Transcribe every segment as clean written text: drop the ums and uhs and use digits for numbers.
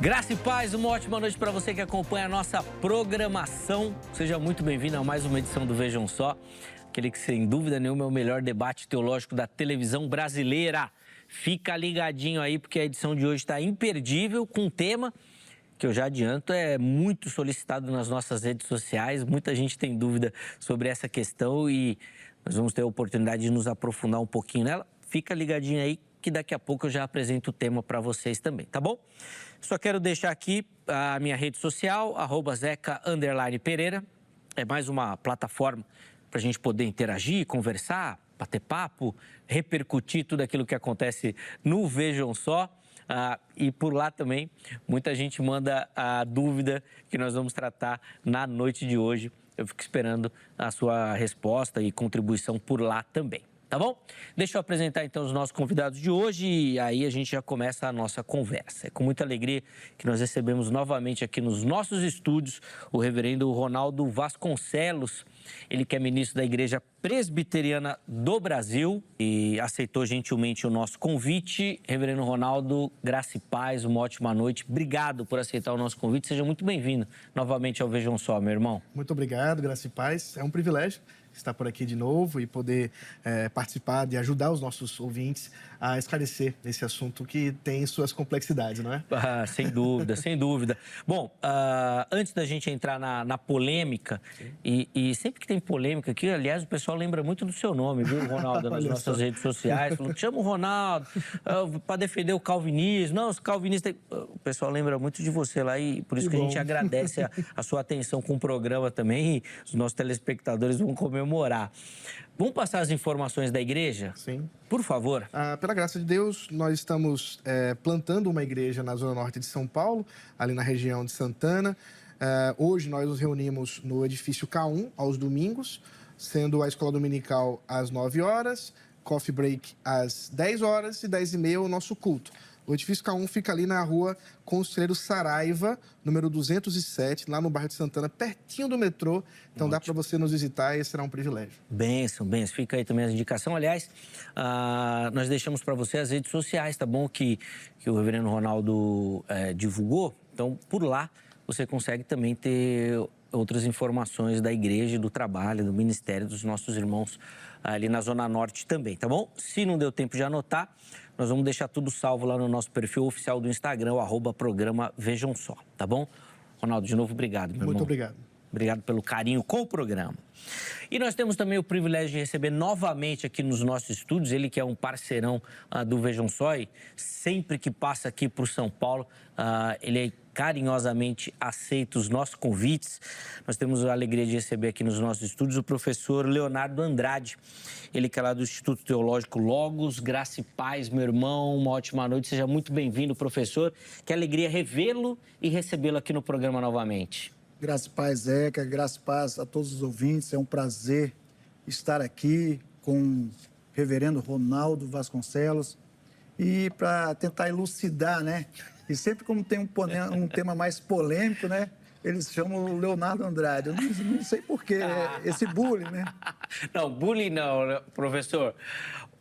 Graça e paz, uma ótima noite para você que acompanha a nossa programação. Seja muito bem-vindo a mais uma edição do Vejam Só, aquele que, sem dúvida nenhuma, é o melhor debate teológico da televisão brasileira. Fica ligadinho aí, porque a edição de hoje está imperdível, com um tema que eu já adianto é muito solicitado nas nossas redes sociais. Muita gente tem dúvida sobre essa questão e nós vamos ter a oportunidade de nos aprofundar um pouquinho nela. Fica ligadinho aí, que daqui a pouco eu já apresento o tema para vocês também, tá bom? Só quero deixar aqui a minha rede social, @zeca_pereira. É mais uma plataforma para a gente poder interagir, conversar, bater papo, repercutir tudo aquilo que acontece no Vejam Só. E por lá também, muita gente manda a dúvida que nós vamos tratar na noite de hoje. Eu fico esperando a sua resposta e contribuição por lá também. Tá bom? Deixa eu apresentar então os nossos convidados de hoje e aí a gente já começa a nossa conversa. É com muita alegria que nós recebemos novamente aqui nos nossos estúdios o reverendo Ronaldo Vasconcelos. Ele que é ministro da Igreja Presbiteriana do Brasil e aceitou gentilmente o nosso convite. Reverendo Ronaldo, graça e paz, uma ótima noite. Obrigado por aceitar o nosso convite. Seja muito bem-vindo novamente ao Vejam Só, meu irmão. Muito obrigado, graça e paz. É um privilégio estar por aqui de novo e poder participar de ajudar os nossos ouvintes a esclarecer esse assunto que tem suas complexidades, não é? Sem dúvida, sem dúvida. Bom, antes da gente entrar na polêmica, e sempre que tem polêmica aqui, aliás, o pessoal lembra muito do seu nome, viu, Ronaldo, nas nossas redes sociais, falou que chama o Ronaldo para defender o calvinismo. Não, os calvinistas... O pessoal lembra muito de você lá e por isso que a gente agradece a sua atenção com o programa também e os nossos telespectadores vão comemorar. Vamos passar as informações da igreja? Sim. Por favor. Pela graça de Deus, nós estamos plantando uma igreja na Zona Norte de São Paulo, ali na região de Santana. Hoje nós nos reunimos no edifício K1 aos domingos, sendo a escola dominical às 9 horas, coffee break às 10 horas e 10h30 o nosso culto. O edifício K1 fica ali na rua Conselheiro Saraiva, número 207, lá no bairro de Santana, pertinho do metrô. Então dá para você nos visitar e será um privilégio. Bênção. Fica aí também a indicação. Aliás, nós deixamos para você as redes sociais, tá bom? Que o reverendo Ronaldo divulgou. Então, por lá, você consegue também ter outras informações da igreja, do trabalho, do ministério dos nossos irmãos ali na Zona Norte também, tá bom? Se não deu tempo de anotar, nós vamos deixar tudo salvo lá no nosso perfil oficial do Instagram, o @programa Vejam Só, tá bom? Ronaldo, de novo, obrigado, meu irmão. Muito obrigado. Obrigado pelo carinho com o programa. E nós temos também o privilégio de receber novamente aqui nos nossos estúdios, ele que é um parceirão do Vejam Só e sempre que passa aqui por São Paulo, ele carinhosamente aceita os nossos convites. Nós temos a alegria de receber aqui nos nossos estúdios o professor Leonardo Andrade, ele que é lá do Instituto Teológico Logos. Graça e paz, meu irmão, uma ótima noite, seja muito bem-vindo, professor. Que alegria revê-lo e recebê-lo aqui no programa novamente. Graça e paz, Zeca, graça e paz a todos os ouvintes. É um prazer estar aqui com o reverendo Ronaldo Vasconcelos e para tentar elucidar, né? E sempre como tem um tema mais polêmico, né? Eles chamam o Leonardo Andrade. Eu não sei por quê, esse bullying, né? Não, bullying não, professor.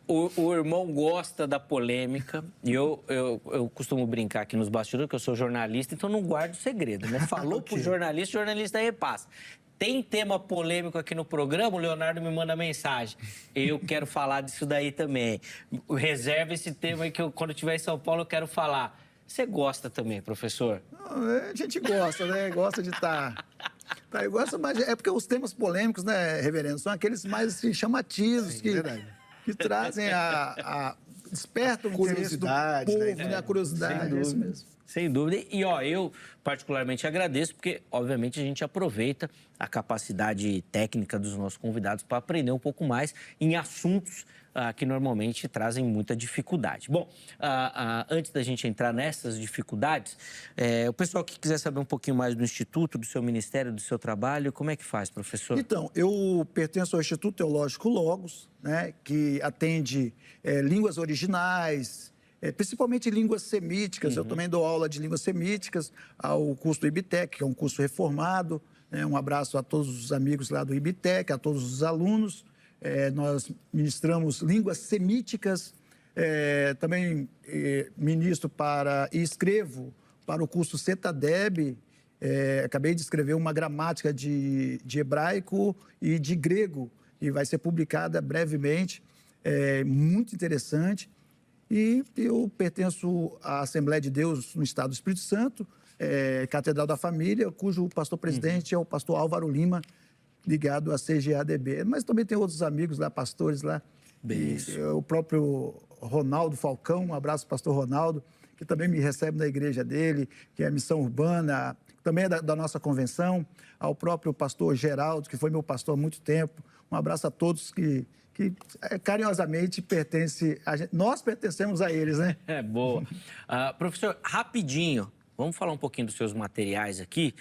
O irmão gosta da polêmica e eu costumo brincar aqui nos bastidores que eu sou jornalista, então não guardo segredo, né? Falou pro jornalista, o jornalista repassa. Tem tema polêmico aqui no programa, o Leonardo me manda mensagem. Eu quero falar disso daí também. Reserva esse tema aí que quando eu estiver em São Paulo eu quero falar. Você gosta também, professor? A gente gosta, né? Gosta de estar... Eu gosto, mas é porque os temas polêmicos, né, reverendo, são aqueles mais assim, chamativos. Sim, que trazem despertam o interesse do povo, né? A curiosidade, é isso mesmo. Sem dúvida. E, eu particularmente agradeço, porque, obviamente, a gente aproveita a capacidade técnica dos nossos convidados para aprender um pouco mais em assuntos que normalmente trazem muita dificuldade. Bom, antes da gente entrar nessas dificuldades, o pessoal que quiser saber um pouquinho mais do Instituto, do seu ministério, do seu trabalho, como é que faz, professor? Então, eu pertenço ao Instituto Teológico Logos, né, que atende línguas originais, principalmente línguas semíticas. Eu também dou aula de línguas semíticas ao curso do IBTEC, que é um curso reformado. Um abraço a todos os amigos lá do IBTEC, a todos os alunos. Nós ministramos línguas semíticas, também ministro e escrevo para o curso CETADEB, acabei de escrever uma gramática de hebraico e de grego, e vai ser publicada brevemente, muito interessante. E eu pertenço à Assembleia de Deus no Estado do Espírito Santo, Catedral da Família, cujo pastor-presidente é o pastor Álvaro Lima, ligado à CGADB. Mas também tem outros amigos lá, pastores lá. O próprio Ronaldo Falcão, um abraço, pastor Ronaldo, que também me recebe na igreja dele, que é a Missão Urbana, também é da nossa convenção. Ao próprio pastor Geraldo, que foi meu pastor há muito tempo. Um abraço a todos que carinhosamente pertence a gente. Nós pertencemos a eles, né? Boa. Professor, rapidinho, vamos falar um pouquinho dos seus materiais aqui.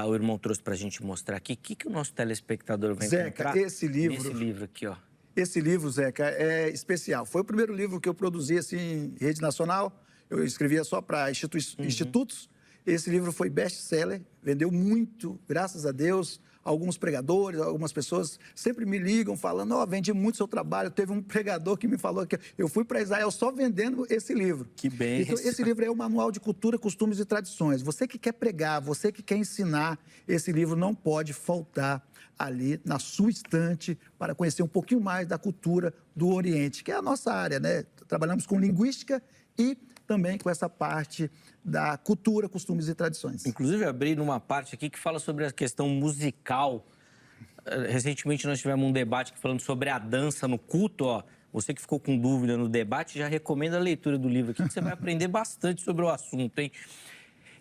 O irmão trouxe para a gente mostrar aqui. O que o nosso telespectador vai encontrar? Zeca, esse livro aqui, ó. Esse livro, Zeca, é especial. Foi o primeiro livro que eu produzi assim, em rede nacional. Eu escrevia só para institutos. Esse livro foi best-seller, vendeu muito, graças a Deus. Alguns pregadores, algumas pessoas sempre me ligam falando, vendi muito seu trabalho. Teve um pregador que me falou que eu fui para Israel só vendendo esse livro. Que bem. Então, esse livro é o Manual de Cultura, Costumes e Tradições. Você que quer pregar, você que quer ensinar, esse livro não pode faltar ali na sua estante para conhecer um pouquinho mais da cultura do Oriente, que é a nossa área, né? Trabalhamos com linguística e também com essa parte da cultura, costumes e tradições. Inclusive, abri numa parte aqui que fala sobre a questão musical. Recentemente, nós tivemos um debate falando sobre a dança no culto. Você que ficou com dúvida no debate, já recomendo a leitura do livro aqui, que você vai aprender bastante sobre o assunto, hein?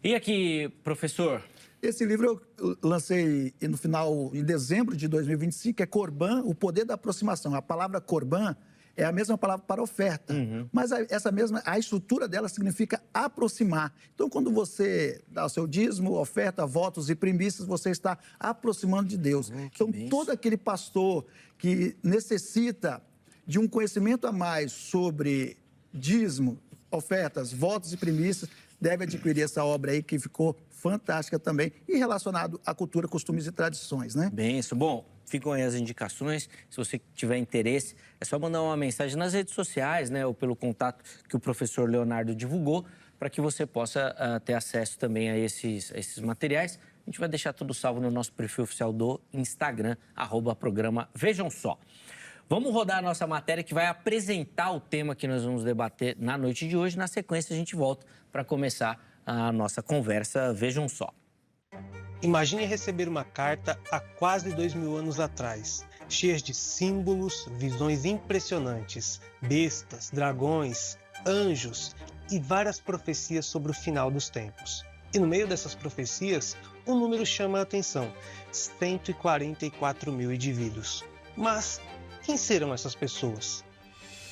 E aqui, professor? Esse livro eu lancei em dezembro de 2025, é Corban, o poder da aproximação. A palavra Corban é a mesma palavra para oferta, mas a estrutura dela significa aproximar. Então, quando você dá o seu dízimo, oferta, votos e primícias, você está aproximando de Deus. Então, todo aquele pastor que necessita de um conhecimento a mais sobre dízimo, ofertas, votos e primícias, deve adquirir essa obra aí que ficou fantástica também e relacionado à cultura, costumes e tradições, né? Bem, isso. Bom, ficam aí as indicações. Se você tiver interesse, é só mandar uma mensagem nas redes sociais, né? Ou pelo contato que o professor Leonardo divulgou, para que você possa ter acesso também a esses materiais. A gente vai deixar tudo salvo no nosso perfil oficial do Instagram, @programa Vejam Só. Vamos rodar a nossa matéria que vai apresentar o tema que nós vamos debater na noite de hoje. Na sequência, a gente volta para começar a nossa conversa. Vejam só. Imagine receber uma carta há quase 2000 anos atrás, cheias de símbolos, visões impressionantes, bestas, dragões, anjos e várias profecias sobre o final dos tempos. E no meio dessas profecias, um número chama a atenção: 144 mil indivíduos. Mas quem serão essas pessoas?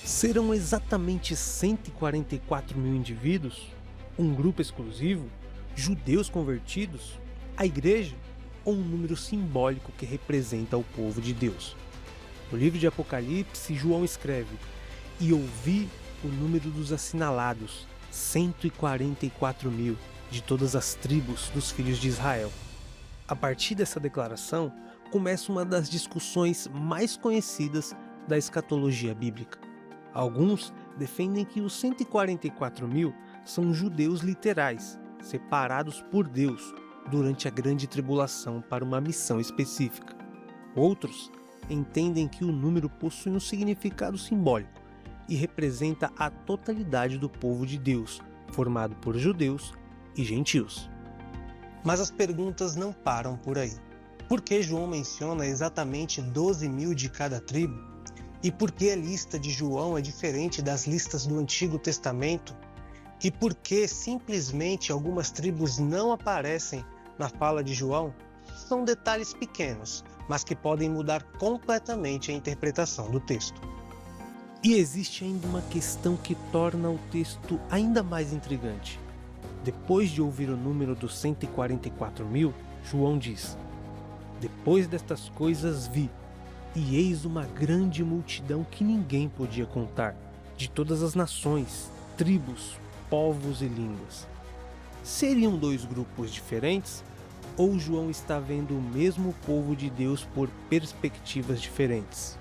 Serão exatamente 144 mil indivíduos? Um grupo exclusivo? Judeus convertidos? A igreja? Ou um número simbólico que representa o povo de Deus? No livro de Apocalipse, João escreve: "E ouvi o número dos assinalados, 144 mil, de todas as tribos dos filhos de Israel." A partir dessa declaração, começa uma das discussões mais conhecidas da escatologia bíblica. Alguns defendem que os 144 mil são judeus literais, separados por Deus durante a grande tribulação para uma missão específica. Outros entendem que o número possui um significado simbólico e representa a totalidade do povo de Deus, formado por judeus e gentios. Mas as perguntas não param por aí. Por que João menciona exatamente 12 mil de cada tribo? E por que a lista de João é diferente das listas do Antigo Testamento? E por que simplesmente algumas tribos não aparecem na fala de João? São detalhes pequenos, mas que podem mudar completamente a interpretação do texto. E existe ainda uma questão que torna o texto ainda mais intrigante. Depois de ouvir o número dos 144 mil, João diz: "Depois destas coisas vi, e eis uma grande multidão que ninguém podia contar, de todas as nações, tribos, povos e línguas." Seriam dois grupos diferentes? Ou João está vendo o mesmo povo de Deus por perspectivas diferentes?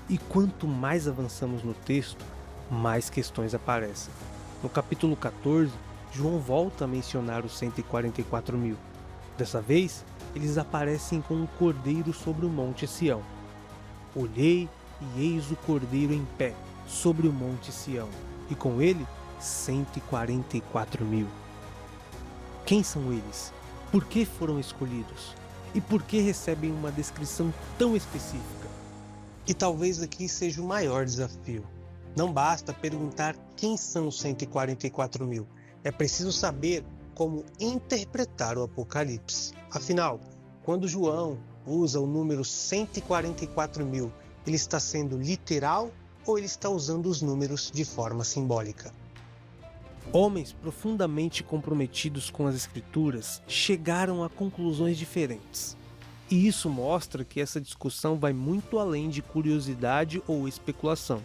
E quanto mais avançamos no texto, mais questões aparecem. No capítulo 14, João volta a mencionar os 144 mil. Dessa vez, eles aparecem com um cordeiro sobre o monte Sião. Olhei e eis o cordeiro em pé sobre o monte Sião, e com ele 144 mil. Quem são eles? Por que foram escolhidos? E por que recebem uma descrição tão específica? E talvez aqui seja o maior desafio. Não basta perguntar quem são os 144 mil. É preciso saber como interpretar o Apocalipse. Afinal, quando João usa o número 144 mil, ele está sendo literal ou ele está usando os números de forma simbólica? Homens profundamente comprometidos com as Escrituras chegaram a conclusões diferentes. E isso mostra que essa discussão vai muito além de curiosidade ou especulação.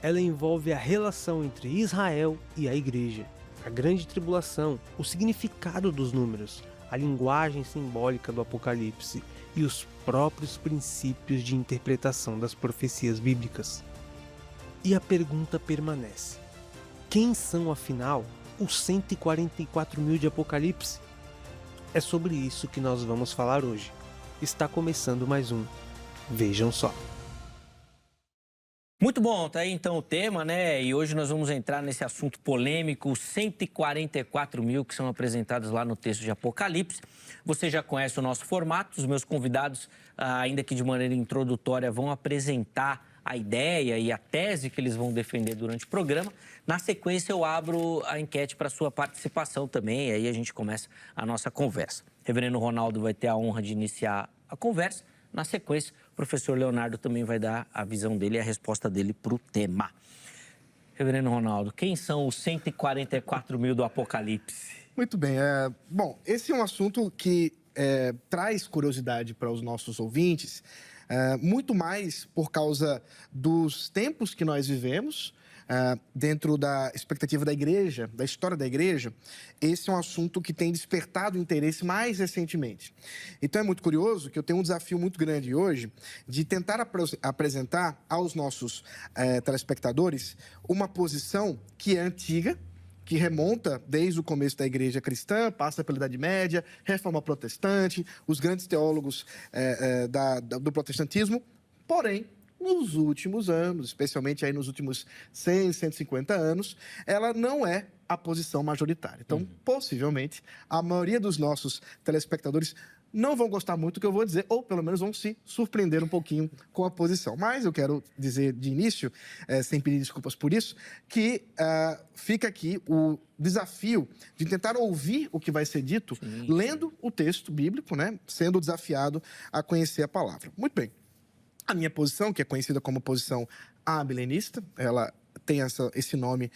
Ela envolve a relação entre Israel e a Igreja, a grande tribulação, o significado dos números, a linguagem simbólica do Apocalipse e os próprios princípios de interpretação das profecias bíblicas. E a pergunta permanece: quem são, afinal, os 144 mil de Apocalipse? É sobre isso que nós vamos falar hoje. Está começando mais um Vejam Só. Muito bom, tá aí então o tema, né? E hoje nós vamos entrar nesse assunto polêmico, os 144 mil que são apresentados lá no texto de Apocalipse. Você já conhece o nosso formato, os meus convidados, ainda que de maneira introdutória, vão apresentar a ideia e a tese que eles vão defender durante o programa. Na sequência, eu abro a enquete para sua participação também, e aí a gente começa a nossa conversa. O reverendo Ronaldo vai ter a honra de iniciar a conversa. Na sequência, o professor Leonardo também vai dar a visão dele e a resposta dele para o tema. Reverendo Ronaldo, quem são os 144 mil do Apocalipse? Muito bem. Bom, esse é um assunto que traz curiosidade para os nossos ouvintes, muito mais por causa dos tempos que nós vivemos, dentro da expectativa da igreja, da história da igreja. Esse é um assunto que tem despertado interesse mais recentemente. Então é muito curioso que eu tenho um desafio muito grande hoje de tentar apresentar aos nossos telespectadores uma posição que é antiga, que remonta desde o começo da igreja cristã, passa pela Idade Média, Reforma Protestante, os grandes teólogos do protestantismo, porém, nos últimos anos, especialmente aí nos últimos 100, 150 anos, ela não é a posição majoritária. Então, possivelmente, a maioria dos nossos telespectadores não vão gostar muito do que eu vou dizer, ou pelo menos vão se surpreender um pouquinho com a posição. Mas eu quero dizer de início, sem pedir desculpas por isso, que fica aqui o desafio de tentar ouvir o que vai ser dito, lendo o texto bíblico, né? Sendo desafiado a conhecer a palavra. Muito bem. A minha posição, que é conhecida como posição amilenista, ela tem esse nome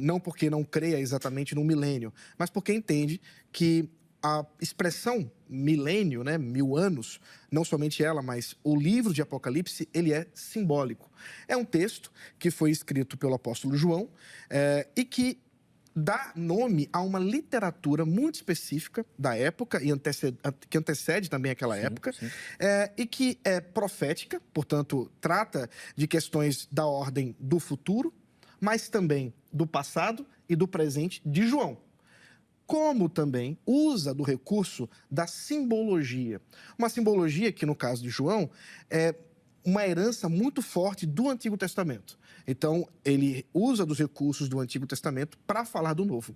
não porque não creia exatamente no milênio, mas porque entende que a expressão milênio, né, 1000 anos, não somente ela, mas o livro de Apocalipse, ele é simbólico. É um texto que foi escrito pelo apóstolo João e que dá nome a uma literatura muito específica da época, e que antecede também aquela época, e que é profética, portanto, trata de questões da ordem do futuro, mas também do passado e do presente de João. Como também usa do recurso da simbologia. Uma simbologia que, no caso de João, é uma herança muito forte do Antigo Testamento. Então, ele usa dos recursos do Antigo Testamento para falar do Novo.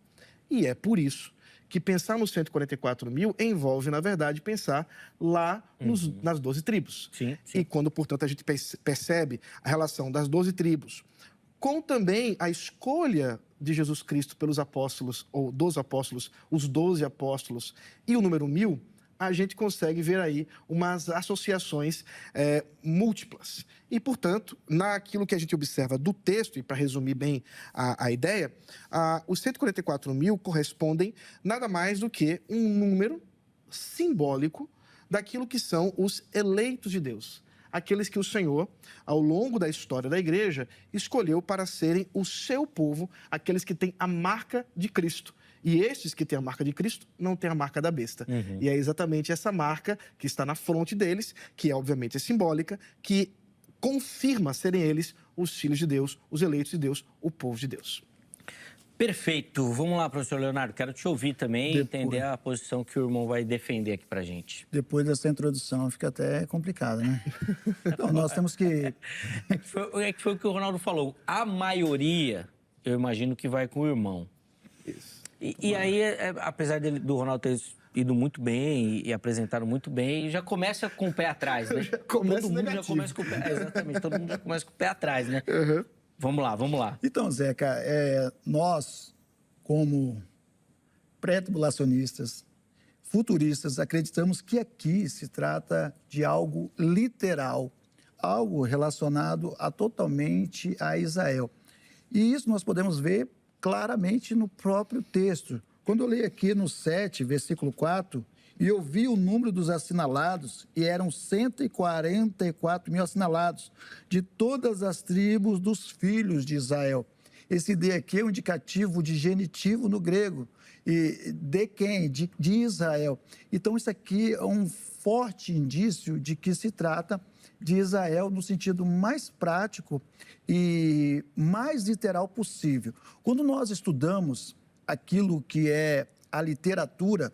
E é por isso que pensar nos 144 mil envolve, na verdade, pensar lá nas 12 tribos. Sim. E quando, portanto, a gente percebe a relação das 12 tribos com também a escolha de Jesus Cristo pelos apóstolos, ou dos apóstolos, os 12 apóstolos, e o número 1000, a gente consegue ver aí umas associações múltiplas. E, portanto, naquilo que a gente observa do texto, e para resumir bem a ideia, os 144 mil correspondem nada mais do que um número simbólico daquilo que são os eleitos de Deus. Aqueles que o Senhor, ao longo da história da igreja, escolheu para serem o seu povo, aqueles que têm a marca de Cristo. E estes que têm a marca de Cristo não têm a marca da besta. E é exatamente essa marca que está na fronte deles, que obviamente é simbólica, que confirma serem eles os filhos de Deus, os eleitos de Deus, o povo de Deus. Perfeito. Vamos lá, professor Leonardo. Quero te ouvir também e Depois. entender a posição que o irmão vai defender aqui pra gente. Depois dessa introdução fica até complicado, né? Então, nós temos que... Foi o que o Ronaldo falou. A maioria, eu imagino que vai com o irmão. Isso. E aí, apesar do Ronaldo ter ido muito bem e apresentado muito bem, já começa com o pé atrás, né? começa Todo mundo negativo. já começa com o pé... Exatamente, todo mundo já começa com o pé atrás, né? Uhum. Vamos lá. Então, Zeca, nós, como pré-tribulacionistas, futuristas, acreditamos que aqui se trata de algo literal, algo relacionado totalmente a Israel. E isso nós podemos ver claramente no próprio texto. Quando eu leio aqui no 7, versículo 4, e eu vi o número dos assinalados, e eram 144 mil assinalados, de todas as tribos dos filhos de Israel. Esse de aqui é um indicativo de genitivo no grego. E de quem? De Israel. Então, isso aqui é um forte indício de que se trata de Israel no sentido mais prático e mais literal possível. Quando nós estudamos aquilo que é a literatura,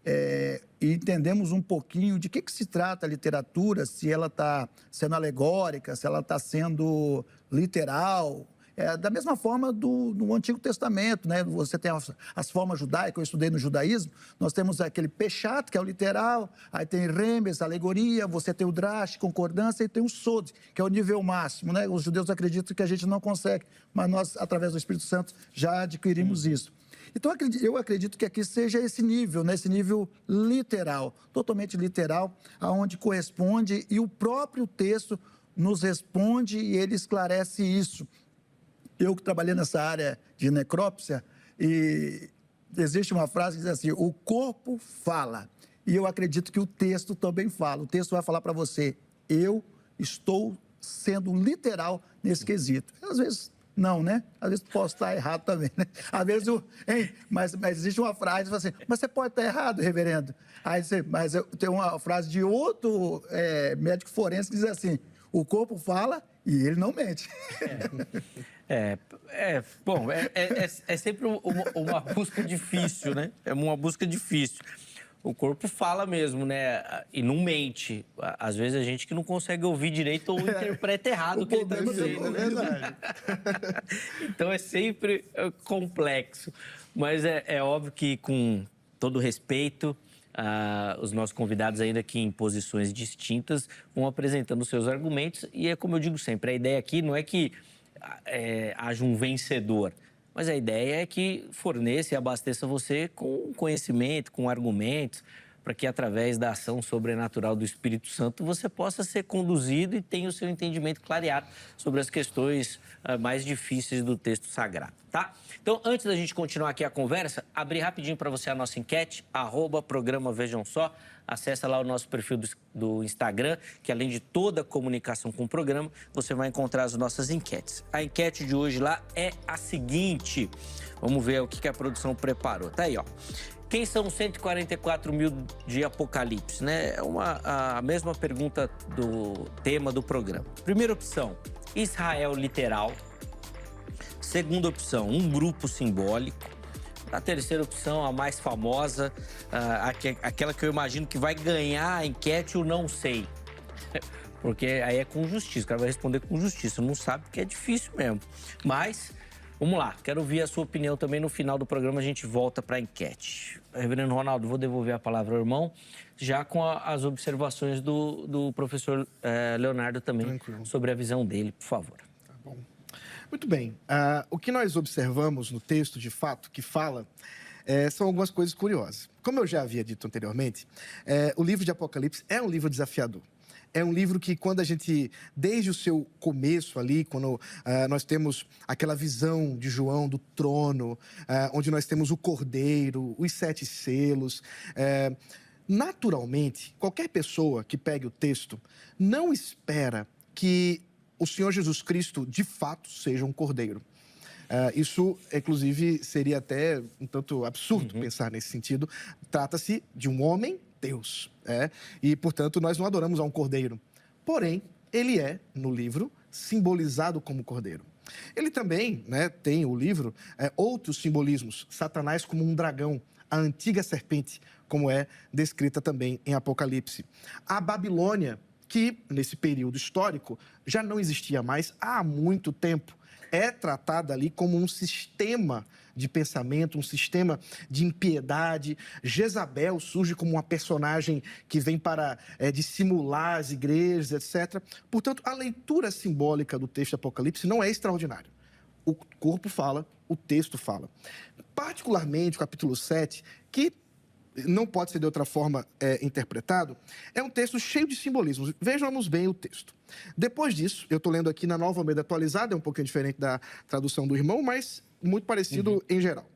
e entendemos um pouquinho de que se trata a literatura, se ela está sendo alegórica, se ela está sendo literal. Da mesma forma no Antigo Testamento, né? Você tem as formas judaicas, eu estudei no judaísmo, nós temos aquele pechat, que é o literal, aí tem remes, alegoria, você tem o drash, concordância, e tem o sod, que é o nível máximo, né? Os judeus acreditam que a gente não consegue, mas nós, através do Espírito Santo, já adquirimos isso. Então, eu acredito que aqui seja esse nível, né? Esse nível literal, totalmente literal, aonde corresponde, e o próprio texto nos responde e ele esclarece isso. Eu que trabalhei nessa área de necrópsia, e existe uma frase que diz assim, o corpo fala, e eu acredito que o texto também fala. O texto vai falar para você, eu estou sendo literal nesse quesito. Às vezes... não, né? Às vezes posso estar errado também, né? Às vezes, mas existe uma frase que fala assim, mas você pode estar errado, reverendo. Aí mas tem uma frase de outro médico forense que diz assim, o corpo fala e ele não mente. Bom, é sempre uma busca difícil, né? É uma busca difícil. O corpo fala mesmo, né? E não mente. Às vezes a gente que não consegue ouvir direito ou interpreta errado o que ele está dizendo, né? Verdade. Então é sempre complexo. Mas é óbvio que, com todo respeito, os nossos convidados, ainda que em posições distintas, vão apresentando os seus argumentos. E é como eu digo sempre, a ideia aqui não é que haja um vencedor. Mas a ideia é que forneça e abasteça você com conhecimento, com argumentos, para que, através da ação sobrenatural do Espírito Santo, você possa ser conduzido e tenha o seu entendimento clareado sobre as questões mais difíceis do texto sagrado, tá? Então, antes da gente continuar aqui a conversa, abri rapidinho para você a nossa enquete, @programa Vejam Só. Acessa lá o nosso perfil do Instagram, que além de toda a comunicação com o programa, você vai encontrar as nossas enquetes. A enquete de hoje lá é a seguinte. Vamos ver o que a produção preparou. Tá aí, ó. Quem são os 144 mil de Apocalipse, né? É a mesma pergunta do tema do programa. Primeira opção, Israel literal. Segunda opção, um grupo simbólico. A terceira opção, a mais famosa, aquela que eu imagino que vai ganhar a enquete, o não sei. Porque aí é com justiça, o cara vai responder com justiça. Não sabe porque é difícil mesmo. Mas, vamos lá, quero ouvir a sua opinião também. No final do programa a gente volta para a enquete. Reverendo Ronaldo, vou devolver a palavra ao irmão, já com as observações do professor Leonardo também. Tranquilo. Sobre a visão dele, por favor. Tá bom. Muito bem. O que nós observamos no texto, de fato, que fala, são algumas coisas curiosas. Como eu já havia dito anteriormente, o livro de Apocalipse é um livro desafiador. É um livro que, quando a gente, desde o seu começo ali, quando nós temos aquela visão de João do trono, onde nós temos o cordeiro, os 7 selos, naturalmente, qualquer pessoa que pegue o texto não espera que o Senhor Jesus Cristo, de fato, seja um cordeiro. Isso, inclusive, seria até um tanto absurdo pensar nesse sentido. Trata-se de um homem, Deus. E, portanto, nós não adoramos a um cordeiro. Porém, ele é, no livro, simbolizado como cordeiro. Ele também, né, tem o livro outros simbolismos. Satanás como um dragão, a antiga serpente, como é descrita também em Apocalipse. A Babilônia, que nesse período histórico já não existia mais há muito tempo, é tratada ali como um sistema de pensamento, um sistema de impiedade. Jezabel surge como uma personagem que vem para dissimular as igrejas, etc. Portanto, a leitura simbólica do texto de Apocalipse não é extraordinária. O corpo fala, o texto fala. Particularmente o capítulo 7, que não pode ser de outra forma interpretado, é um texto cheio de simbolismos. Vejamos bem o texto. Depois disso, eu estou lendo aqui na Nova Almeida Atualizada, é um pouquinho diferente da tradução do irmão, mas muito parecido em geral.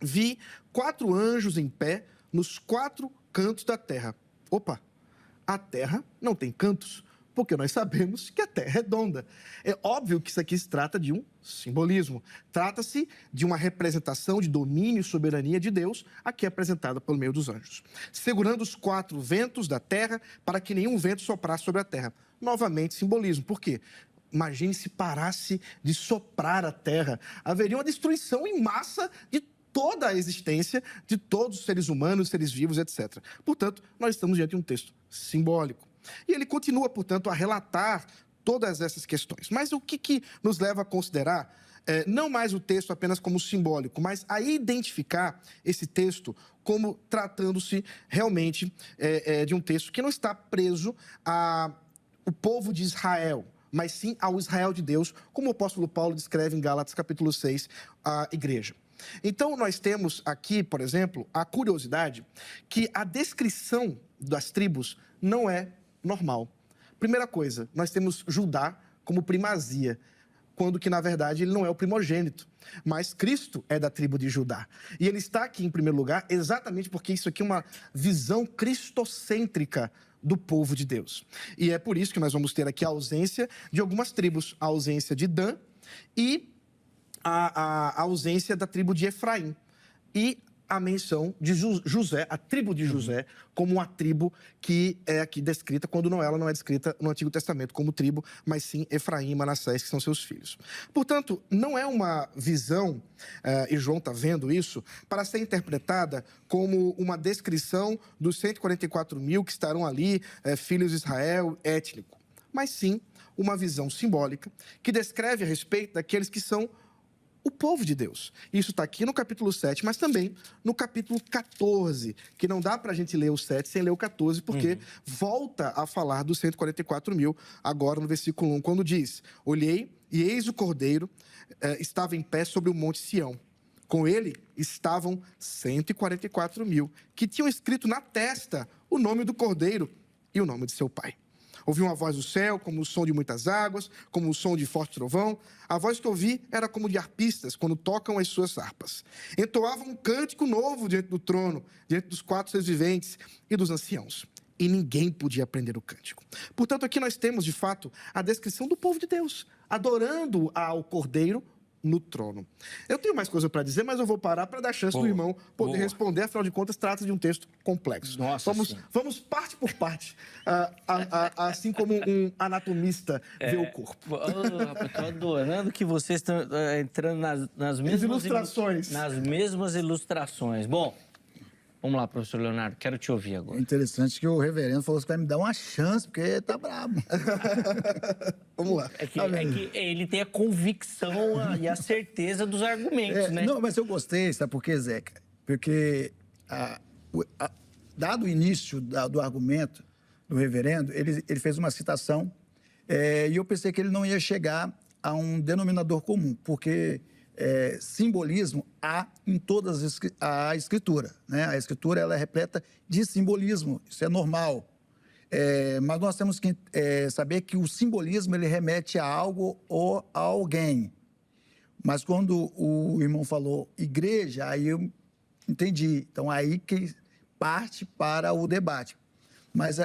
Vi 4 anjos em pé nos 4 cantos da terra. Opa, a terra não tem cantos, porque nós sabemos que a terra é redonda. É óbvio que isso aqui se trata de um simbolismo. Trata-se de uma representação de domínio e soberania de Deus, aqui apresentada pelo meio dos anjos. Segurando os 4 ventos da terra, para que nenhum vento soprasse sobre a terra. Novamente, simbolismo. Por quê? Imagine se parasse de soprar a terra. Haveria uma destruição em massa de toda a existência, de todos os seres humanos, seres vivos, etc. Portanto, nós estamos diante de um texto simbólico. E ele continua, portanto, a relatar todas essas questões. Mas o que nos leva a considerar, não mais o texto apenas como simbólico, mas a identificar esse texto como tratando-se realmente de um texto que não está preso ao povo de Israel, mas sim ao Israel de Deus, como o apóstolo Paulo descreve em Gálatas capítulo 6, a igreja. Então, nós temos aqui, por exemplo, a curiosidade que a descrição das tribos não é normal. Primeira coisa, nós temos Judá como primazia, quando que, na verdade, ele não é o primogênito, mas Cristo é da tribo de Judá. E ele está aqui em primeiro lugar exatamente porque isso aqui é uma visão cristocêntrica do povo de Deus. E é por isso que nós vamos ter aqui a ausência de algumas tribos, a ausência de Dan e a ausência da tribo de Efraim. E a menção de José, a tribo de José, como uma tribo que é aqui descrita, quando ela não é descrita no Antigo Testamento como tribo, mas sim Efraim e Manassés, que são seus filhos. Portanto, não é uma visão, e João está vendo isso, para ser interpretada como uma descrição dos 144 mil que estarão ali, filhos de Israel, étnico, mas sim uma visão simbólica que descreve a respeito daqueles que são o povo de Deus. Isso está aqui no capítulo 7, mas também no capítulo 14, que não dá para a gente ler o 7 sem ler o 14, porque volta a falar dos 144 mil, agora no versículo 1, quando diz: olhei e eis o cordeiro estava em pé sobre o monte Sião. Com ele estavam 144 mil, que tinham escrito na testa o nome do cordeiro e o nome de seu pai. Ouvi uma voz do céu, como o som de muitas águas, como o som de forte trovão. A voz que ouvi era como de arpistas, quando tocam as suas harpas. Entoavam um cântico novo diante do trono, diante dos 4 seres viventes e dos anciãos. E ninguém podia aprender o cântico. Portanto, aqui nós temos, de fato, a descrição do povo de Deus, adorando ao Cordeiro no trono. Eu tenho mais coisa para dizer, mas eu vou parar para dar chance do irmão poder responder. Afinal de contas, trata-se de um texto complexo. Nossa, vamos parte por parte, assim como um anatomista vê o corpo. Estou adorando que vocês estão entrando nas mesmas ilustrações. Nas mesmas ilustrações. Bom, vamos lá, professor Leonardo, quero te ouvir agora. É interessante que o reverendo falou que vai me dar uma chance, porque tá brabo. Vamos lá. É que ele tem a convicção e a certeza dos argumentos, né? Não, mas eu gostei, sabe por quê, Zeca? Porque, dado o início do argumento do reverendo, ele fez uma citação e eu pensei que ele não ia chegar a um denominador comum, porque simbolismo há em toda a Escritura, né? A Escritura ela é repleta de simbolismo, isso é normal. Mas nós temos que saber que o simbolismo ele remete a algo ou a alguém. Mas quando o irmão falou igreja, aí eu entendi. Então, aí que parte para o debate. Mas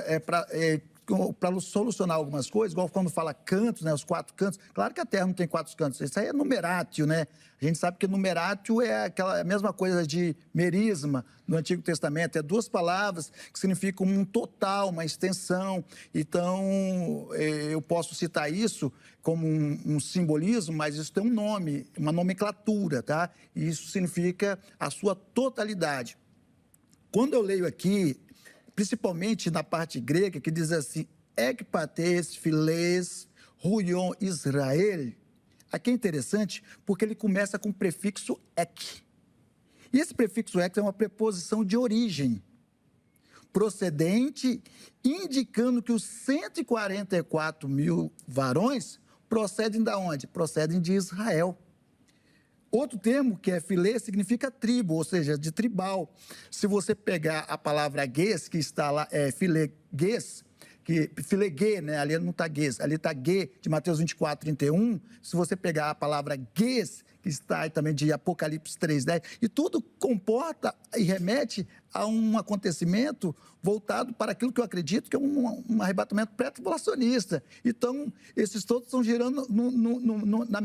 para solucionar algumas coisas, igual quando fala cantos, né, os 4 cantos. Claro que a Terra não tem 4 cantos, isso aí é numerátil, né? A gente sabe que numerátil é a mesma coisa de merisma no Antigo Testamento, é 2 palavras que significam um total, uma extensão. Então, eu posso citar isso como um simbolismo, mas isso tem um nome, uma nomenclatura, tá? E isso significa a sua totalidade. Quando eu leio aqui, principalmente na parte grega, que diz assim, ekpates, filês, ruion, Israel. Aqui é interessante porque ele começa com o prefixo ek. E esse prefixo ek é uma preposição de origem, procedente, indicando que os 144 mil varões procedem de onde? Procedem de Israel. Outro termo, que é filê, significa tribo, ou seja, de tribal. Se você pegar a palavra guês, que está lá, fileguês, fileguê, né? Ali não está guês, ali está guê, de Mateus 24, 31. Se você pegar a palavra guês, que está aí também de Apocalipse 3:10, e tudo comporta e remete a um acontecimento voltado para aquilo que eu acredito que é um arrebatamento pré-tribulacionista. Então, esses todos estão girando no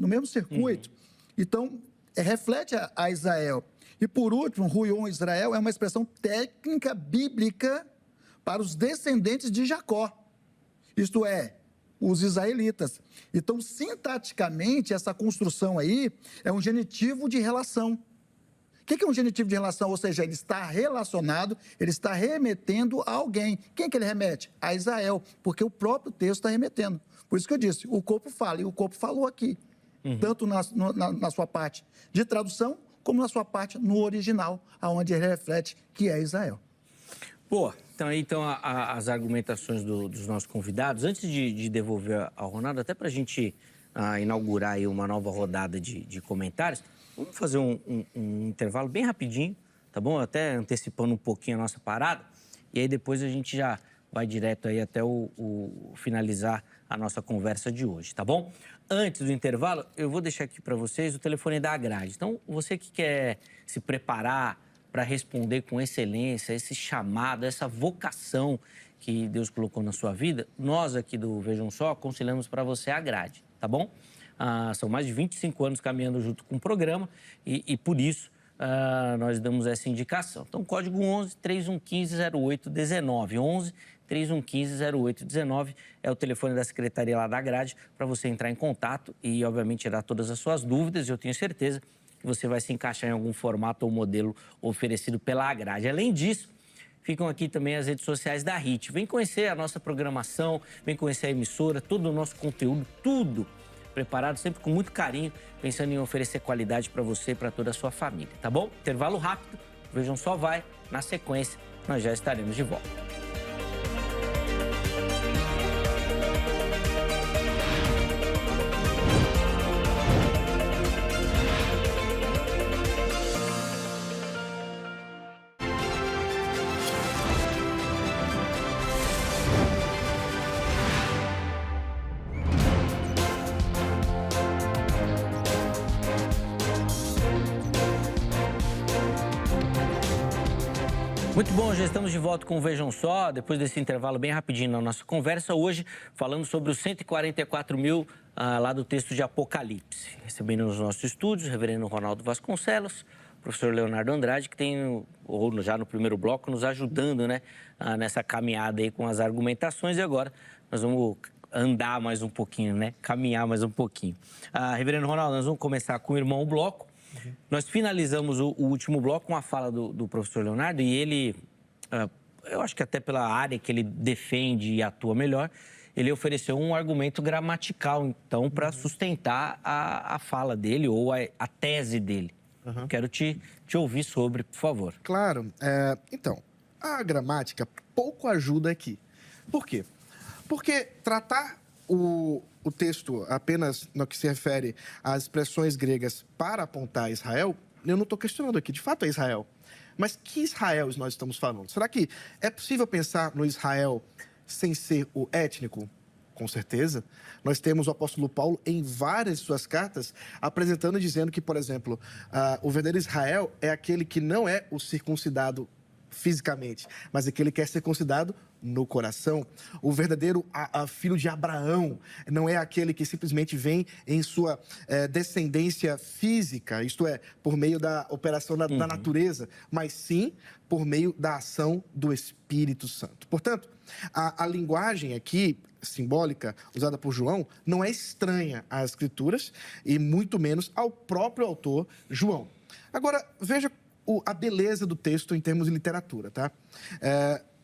mesmo circuito. Então, reflete a Israel. E, por último, Ruion Israel é uma expressão técnica bíblica para os descendentes de Jacó, isto é, os israelitas. Então, sintaticamente, essa construção aí é um genitivo de relação. O que é um genitivo de relação? Ou seja, ele está relacionado, ele está remetendo a alguém. Quem que ele remete? A Israel, porque o próprio texto está remetendo. Por isso que eu disse, o corpo fala, e o corpo falou aqui. Tanto na sua parte de tradução, como na sua parte no original, onde ele reflete que é Israel. Pô, então aí estão as argumentações dos nossos convidados. Antes de devolver ao Ronaldo, até para a gente inaugurar aí uma nova rodada de comentários, vamos fazer um intervalo bem rapidinho, tá bom? Até antecipando um pouquinho a nossa parada, e aí depois a gente já vai direto aí até finalizar a nossa conversa de hoje, tá bom? Antes do intervalo, eu vou deixar aqui para vocês o telefone da grade. Então, você que quer se preparar para responder com excelência esse chamado, essa vocação que Deus colocou na sua vida, nós aqui do Vejam Só aconselhamos para você a grade, tá bom? São mais de 25 anos caminhando junto com o programa e por isso nós damos essa indicação. Então, código 11 3115 0819. 11 3115 0819 é o telefone da secretaria lá da grade para você entrar em contato e, obviamente, tirar todas as suas dúvidas. Eu tenho certeza que você vai se encaixar em algum formato ou modelo oferecido pela grade. Além disso, ficam aqui também as redes sociais da HIT. Vem conhecer a nossa programação, vem conhecer a emissora, todo o nosso conteúdo, tudo preparado sempre com muito carinho, pensando em oferecer qualidade para você e para toda a sua família, tá bom? Intervalo rápido, Vejam Só vai. Na sequência, nós já estaremos de volta. Muito bom, já estamos de volta com o Vejam Só, depois desse intervalo bem rapidinho na nossa conversa, hoje falando sobre os 144 mil lá do texto de Apocalipse. Recebendo nos nossos estúdios o reverendo Ronaldo Vasconcelos, o professor Leonardo Andrade, que tem, ou já no primeiro bloco, nos ajudando, né, nessa caminhada aí com as argumentações, e agora nós vamos andar mais um pouquinho, né, caminhar mais um pouquinho. Reverendo Ronaldo, nós vamos começar com o irmão bloco. Nós finalizamos o último bloco com a fala do professor Leonardo e ele, eu acho que até pela área que ele defende e atua melhor, ele ofereceu um argumento gramatical, então, para sustentar a fala dele ou a tese dele. Quero te ouvir sobre, por favor. Claro. Então, a gramática pouco ajuda aqui. Por quê? Porque tratar o texto apenas no que se refere às expressões gregas para apontar a Israel, eu não estou questionando aqui, de fato é Israel. Mas que Israel nós estamos falando? Será que é possível pensar no Israel sem ser o étnico? Com certeza. Nós temos o apóstolo Paulo em várias de suas cartas apresentando e dizendo que, por exemplo, o verdadeiro Israel é aquele que não é o circuncidado fisicamente, mas aquele que é circuncidado no coração, o verdadeiro filho de Abraão não é aquele que simplesmente vem em sua descendência física, isto é, por meio da operação da natureza, mas sim por meio da ação do Espírito Santo. Portanto, a linguagem aqui simbólica usada por João não é estranha às Escrituras e muito menos ao próprio autor João. Agora, veja a beleza do texto em termos de literatura, tá?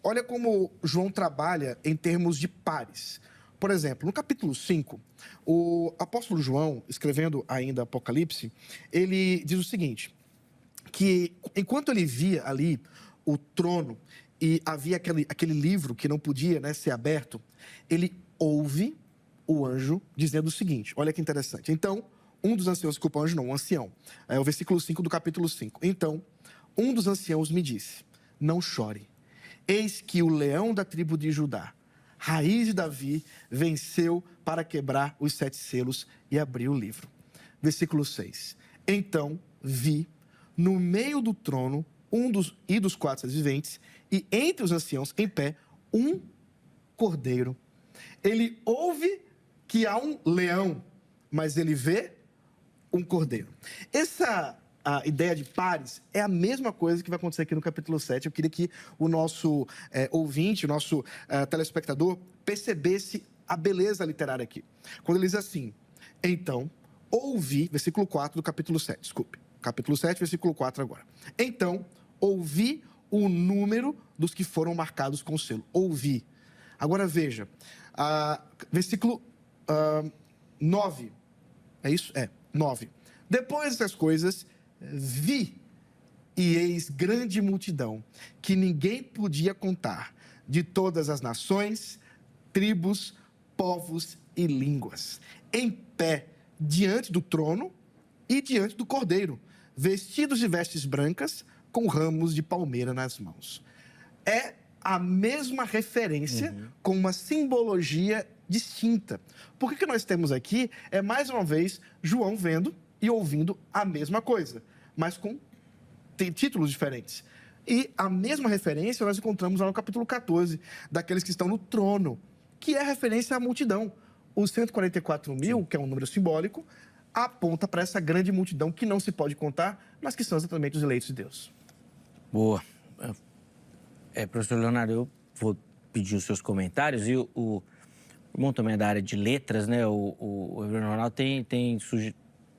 Olha como João trabalha em termos de pares. Por exemplo, no capítulo 5, o apóstolo João, escrevendo ainda Apocalipse, ele diz o seguinte, que enquanto ele via ali o trono e havia aquele livro que não podia, né, ser aberto, ele ouve o anjo dizendo o seguinte, olha que interessante. Então, um dos anciãos, desculpa, anjo não, um ancião, é o versículo 5 do capítulo 5. Então, um dos anciãos me disse, não chore, eis que o leão da tribo de Judá, raiz de Davi, venceu para quebrar os 7 selos e abrir o livro. Versículo 6. Então vi, no meio do trono, dos 4 seres viventes, e entre os anciãos, em pé, um cordeiro. Ele ouve que há um leão, mas ele vê um cordeiro. A ideia de pares é a mesma coisa que vai acontecer aqui no capítulo 7. Eu queria que o nosso ouvinte, o nosso telespectador, percebesse a beleza literária aqui. Quando ele diz assim, então, ouvi, versículo 4 do capítulo 7, desculpe. Capítulo 7, versículo 4 agora. Então, ouvi o número dos que foram marcados com o selo. Ouvi. Agora veja, versículo 9. É isso? 9. Depois dessas coisas, vi, e eis grande multidão, que ninguém podia contar, de todas as nações, tribos, povos e línguas, em pé, diante do trono e diante do cordeiro, vestidos de vestes brancas, com ramos de palmeira nas mãos. É a mesma referência, com uma simbologia distinta. Por que nós temos aqui, mais uma vez, João vendo e ouvindo a mesma coisa, mas com títulos diferentes. E a mesma referência nós encontramos lá no capítulo 14, daqueles que estão no trono, que é referência à multidão. Os 144 mil, que é um número simbólico, aponta para essa grande multidão que não se pode contar, mas que são exatamente os eleitos de Deus. Boa. Professor Leonardo, eu vou pedir os seus comentários e o irmão também é da área de letras, né? O Reverendo Ronaldo tem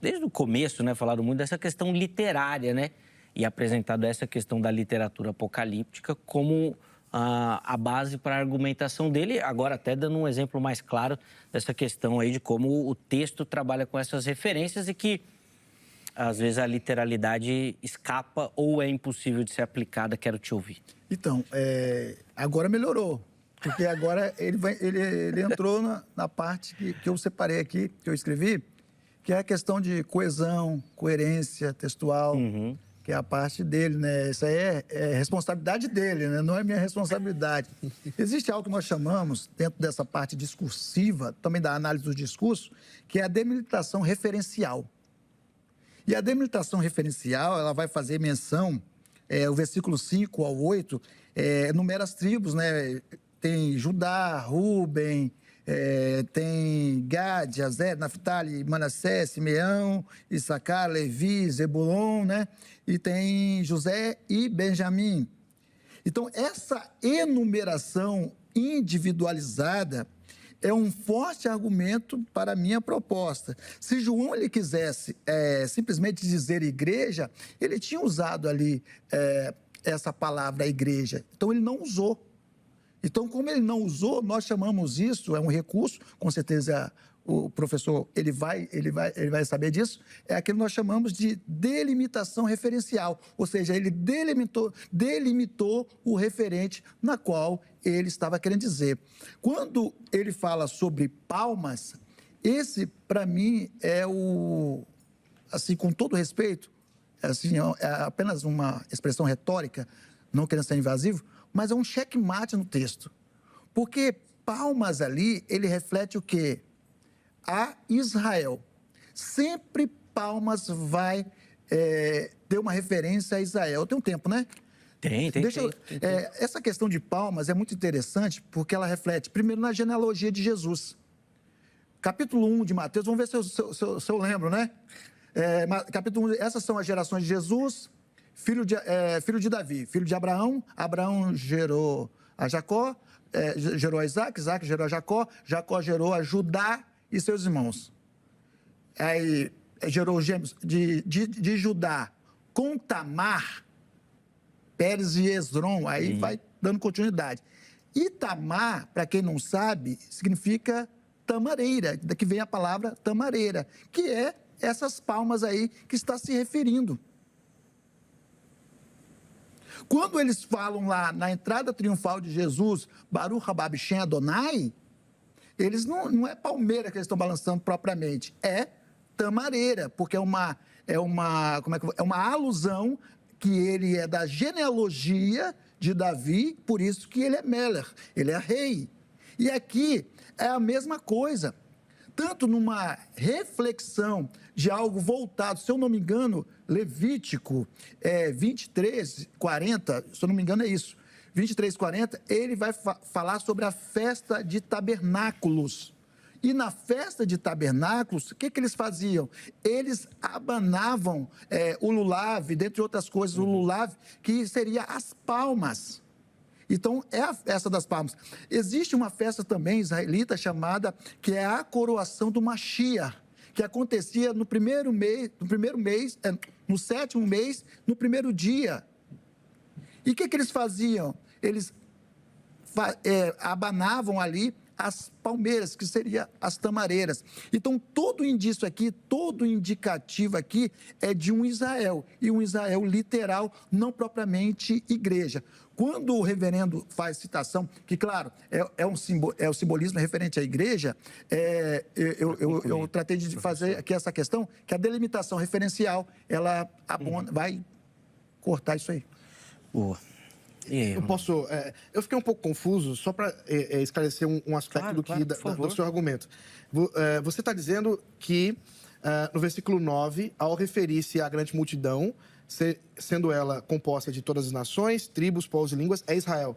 desde o começo, né, falado muito dessa questão literária, né? E apresentado essa questão da literatura apocalíptica como a base para a argumentação dele, agora até dando um exemplo mais claro dessa questão aí de como o texto trabalha com essas referências e que, às vezes, a literalidade escapa ou é impossível de ser aplicada. Quero te ouvir. Então, agora melhorou, porque agora ele entrou na parte que eu separei aqui, que eu escrevi, que é a questão de coesão, coerência textual, que é a parte dele, né? Isso aí é responsabilidade dele, né? Não é minha responsabilidade. Existe algo que nós chamamos, dentro dessa parte discursiva, também da análise do discurso, que é a delimitação referencial. E a delimitação referencial, ela vai fazer menção, o versículo 5 ao 8, enumera as tribos, né? Tem Judá, Rúben, tem Gade, Azer, Naftali, Manassés, Simeão, Issacar, Levi, Zebulon, né? E tem José e Benjamim. Então, essa enumeração individualizada é um forte argumento para a minha proposta. Se João ele quisesse simplesmente dizer igreja, ele tinha usado ali essa palavra igreja. Então, ele não usou. Então, como ele não usou, nós chamamos isso, é um recurso, com certeza o professor ele vai saber disso, é aquilo que nós chamamos de delimitação referencial, ou seja, ele delimitou o referente na qual ele estava querendo dizer. Quando ele fala sobre palmas, esse, para mim, é assim, com todo respeito, assim, é apenas uma expressão retórica, não querendo ser invasivo, mas é um checkmate no texto. Porque palmas ali, ele reflete o quê? A Israel. Sempre palmas vai ter uma referência a Israel. Tem um tempo, né? Tem. Essa questão de palmas é muito interessante porque ela reflete, primeiro, na genealogia de Jesus. Capítulo 1 de Mateus, vamos ver se eu lembro, né? Capítulo 1, essas são as gerações de Jesus, filho de Davi, filho de Abraão. Abraão gerou a Jacó, gerou a Isaac, Isaac gerou a Jacó, Jacó gerou a Judá e seus irmãos. Aí gerou os gêmeos de Judá com Tamar, Pérez e Esrom, aí vai dando continuidade. E Tamar, para quem não sabe, significa tamareira, daqui vem a palavra tamareira, que é essas palmas aí que está se referindo. Quando eles falam lá na entrada triunfal de Jesus, Baruch haba Shem Adonai, eles não é palmeira que eles estão balançando propriamente, é tamareira, porque é uma alusão que ele é da genealogia de Davi, por isso que ele é Meler, ele é rei. E aqui é a mesma coisa, tanto numa reflexão de algo voltado, se eu não me engano, Levítico 23, 40, se eu não me engano é isso, 23, 40, ele vai falar sobre a festa de tabernáculos. E na festa de tabernáculos, o que eles faziam? Eles abanavam o lulav, dentre outras coisas, o lulav, que seria as palmas. Então, é a festa das palmas. Existe uma festa também israelita chamada, que é a coroação do Mashiach, que acontecia no primeiro mês, no sétimo mês, no primeiro dia. E o que eles faziam? Eles abanavam ali as palmeiras, que seriam as tamareiras. Então, todo indício aqui, todo indicativo aqui é de um Israel, e um Israel literal, não propriamente igreja. Quando o reverendo faz citação, que, claro, é o simbolismo referente à igreja, eu tratei de fazer aqui essa questão, que a delimitação referencial, ela vai cortar isso aí. Boa. Eu fiquei um pouco confuso, só para esclarecer um aspecto do seu argumento. Você está dizendo que, no versículo 9, ao referir-se à grande multidão, sendo ela composta de todas as nações, tribos, povos e línguas, é Israel.